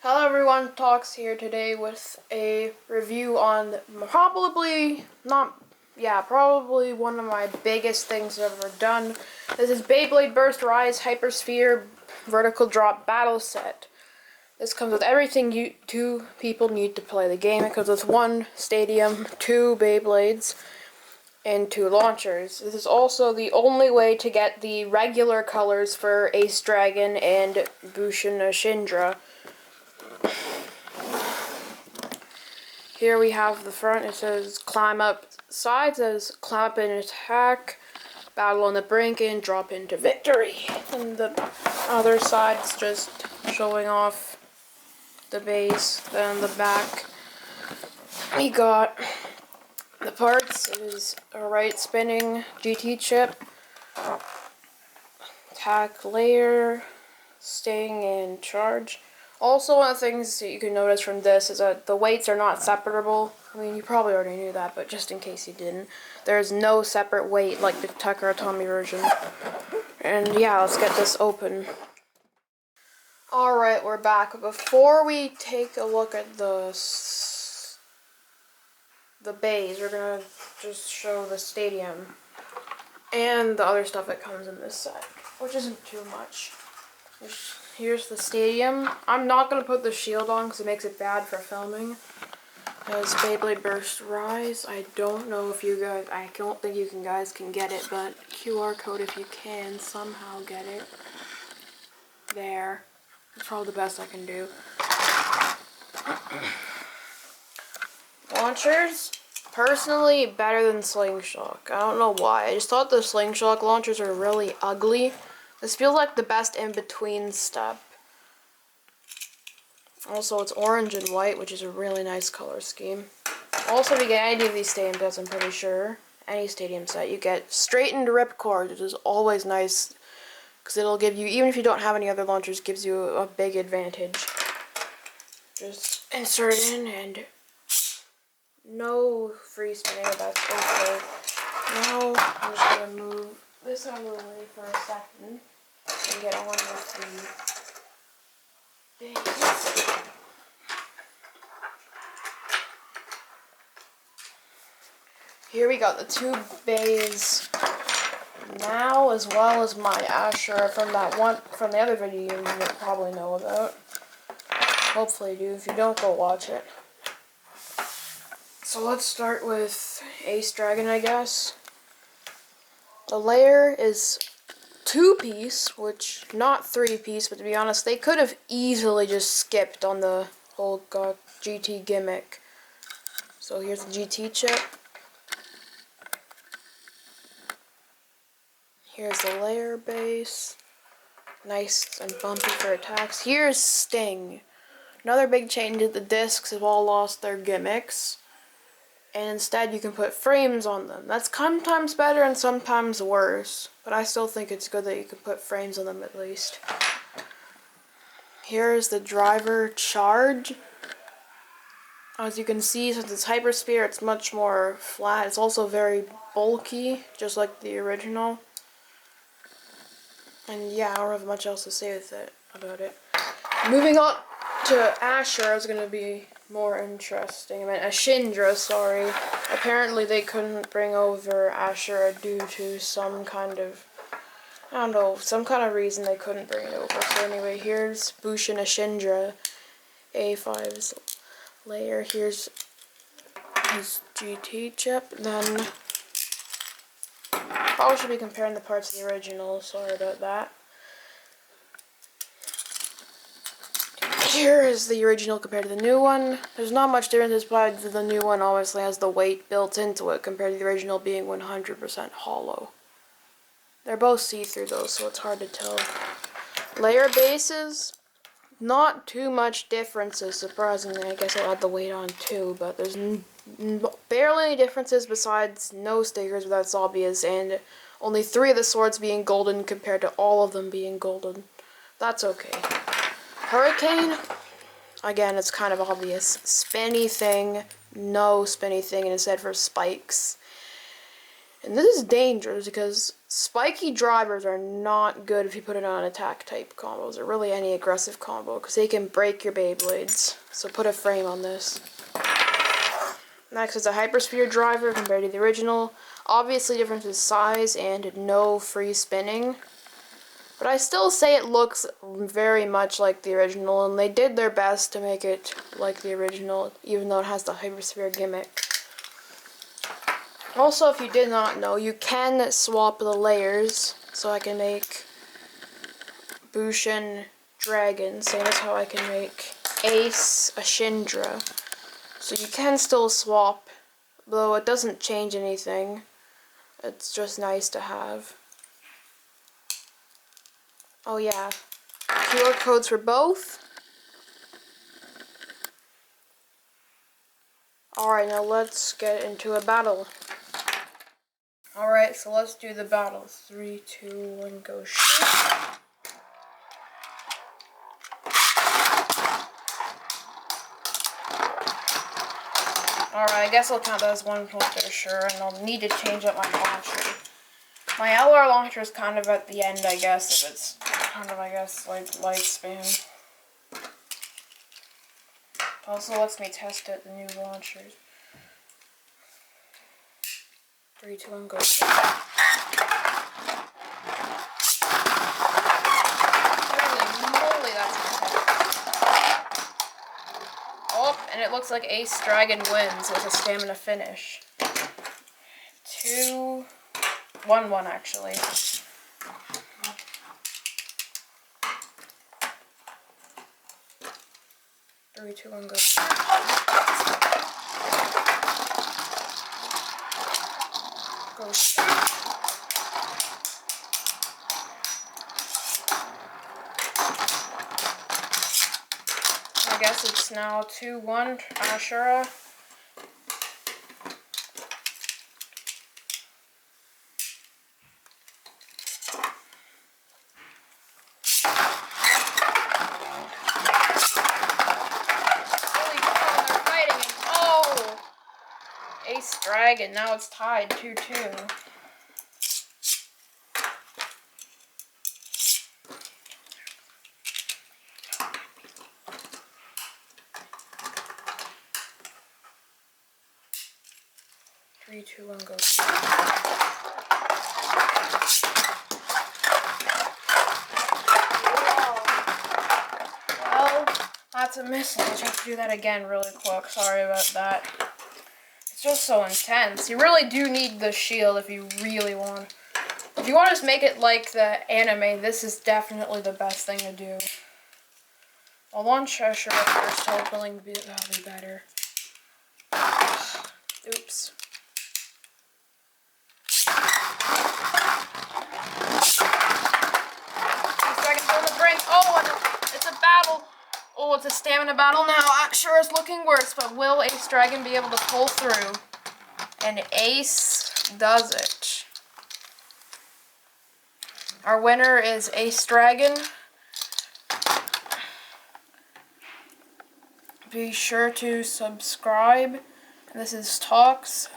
Hello everyone, Talks here today with a review on probably one of my biggest things I've ever done. This is Beyblade Burst Rise Hypersphere Vertical Drop Battle Set. This comes with everything two people need to play the game. It comes with one stadium, two Beyblades, and two launchers. This is also the only way to get the regular colors for Ace Dragon and Bushin Ashindra. Here we have the front. It says climb up. Side says climb up and attack, battle on the brink, and drop into victory. And the other side's just showing off the base. Then the back, we got the parts. It is a right spinning GT chip, attack layer, staying and charge. Also, one of the things that you can notice from this is that the weights are not separable. I mean, you probably already knew that, but just in case you didn't, there's no separate weight like the Tucker Atomi version. And yeah, let's get this open. Alright, we're back. Before we take a look at the bays, we're gonna just show the stadium and the other stuff that comes in this set, which isn't too much. Here's the stadium. I'm not going to put the shield on because it makes it bad for filming. As Beyblade Burst Rise. I don't know if you guys, I don't think you guys can get it, but QR code if you can somehow get it. There. That's probably the best I can do. Launchers. Personally, better than Slingshock. I don't know why. I just thought the Slingshock launchers are really ugly. This feels like the best in-between step. Also, it's orange and white, which is a really nice color scheme. Also, if you get any of these stadium sets, I'm pretty sure, any stadium set, you get straightened ripcord, which is always nice, because it'll give you, even if you don't have any other launchers, gives you a big advantage. Just insert it in, and no free spinning, that's okay. Now, I'm just going to move this out of the way for a second and get on with the base. Here we got the two bays now, as well as my Asher from the other video you probably know about. Hopefully you do. If you don't, go watch it. So let's start with Ace Dragon, I guess. The layer is 2-piece, which not 3-piece, but to be honest, they could have easily just skipped on the whole GT gimmick. So here's the GT chip. Here's the layer base. Nice and bumpy for attacks. Here's Sting. Another big change is the discs have all lost their gimmicks. And instead you can put frames on them. That's sometimes better and sometimes worse, but I still think it's good that you can put frames on them at least. Here's the driver charge. As you can see, since it's Hypersphere, it's much more flat. It's also very bulky, just like the original. And yeah, I don't have much else to say about it. Moving on to Asher is going to be more interesting. I mean, Ashindra, sorry. Apparently they couldn't bring over Asher due to some kind of, I don't know, some kind of reason they couldn't bring it over. So anyway, here's Bushin Ashindra, A5's layer. Here's his GT chip. Then, probably should be comparing the parts of the original, sorry about that. Here is the original compared to the new one. There's not much difference, but the new one obviously has the weight built into it compared to the original being 100% hollow. They're both see-through though, so it's hard to tell. Layer bases, not too much differences, surprisingly. I guess I'll add the weight on too, but there's barely any differences besides no stickers, but that's obvious, and only 3 of the swords being golden compared to all of them being golden. That's okay. Hurricane, again, it's kind of obvious. Spinny thing, no spinny thing, and instead for spikes. And this is dangerous because Spiky drivers are not good if you put it on attack type combos, or really any aggressive combo, because they can break your Beyblades. So put a frame on this. Next is a Hypersphere driver compared to the original. Obviously difference is size and no free spinning. But I still say it looks very much like the original, and they did their best to make it like the original, even though it has the Hypersphere gimmick. Also, if you did not know, you can swap the layers, so I can make Bushin Dragon, same as how I can make Ace Ashindra. So you can still swap, though it doesn't change anything. It's just nice to have. Oh yeah, QR codes for both. Alright, now let's get into a battle. Alright, so let's do the battle. 3, 2, 1, go shoot. Alright, I guess I'll count that as 1 point for sure, and I'll need to change up my launcher. My LR launcher is kind of at the end, I guess, of its kind of, I guess, like, lifespan. Also lets me test out the new launchers. 3, 2, 1, go. Holy moly, that's intense. Oh, and it looks like Ace Dragon wins with a stamina finish. 2, 1, 1 actually. 3, 2, 1, go. Go shoot. I guess it's now 2-1 Ashura. Ace Dragon, now it's tied 2-2. Three, two, one, go. Well, that's a miss. I'll just have to do that again really quick. Sorry about that. It's just so intense. You really do need the shield if you really want. If you want to just make it like the anime, this is definitely the best thing to do. I'll launch Usher first, hopefully that'll be better. Oops. Oh, it's a battle. Oh, it's a stamina battle now. Sure, it's looking worse, but will Ace Dragon be able to pull through? And Ace does it. Our winner is Ace Dragon. Be sure to subscribe. This is Talks.